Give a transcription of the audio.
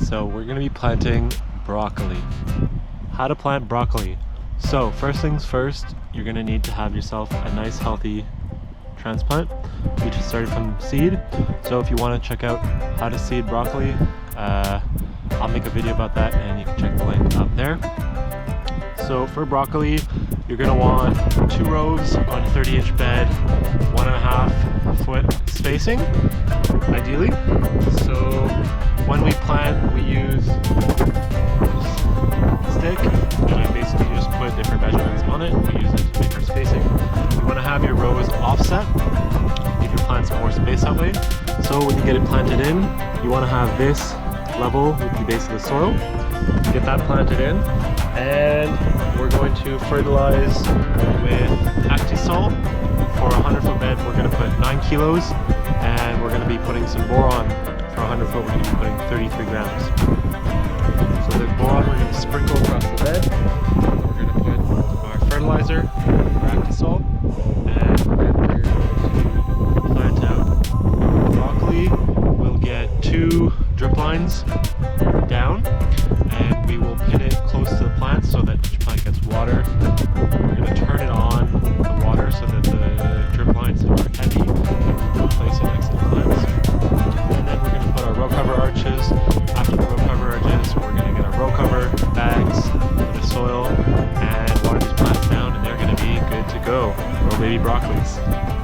So we're going to be planting broccoli. How to plant broccoli. So first things first, you're going to need to have yourself a nice healthy transplant. We just started from seed. So if you want to check out how to seed broccoli, I'll make a video about that and you can check the link up there. So for broccoli, you're going to want 2 rows on a 30-inch bed, 1.5 foot spacing, ideally. So when we plant, we use a stick, and I basically just put different measurements on it. We use it to make our spacing. You want to have your rows offset, give your plants more space that way. So when you get it planted in, you want to have this level with the base of the soil. Get that planted in, and we're going to fertilize with Actisol. For a 100-foot bed, we're going to put 9 kilos, and we're going to be putting some boron. For 100 foot, we're going to be putting 33 grams. So the boron we're going to sprinkle across the bed. We're going to put our fertilizer, our Actisol, and we're going to plant out broccoli. We'll get 2 drip lines down, and we will pin it close to the plant so that each plant gets water. We're going to turn it on the water so that the drip lines are heavy, and we'll place it next to the plants. And then we're going to put our row cover arches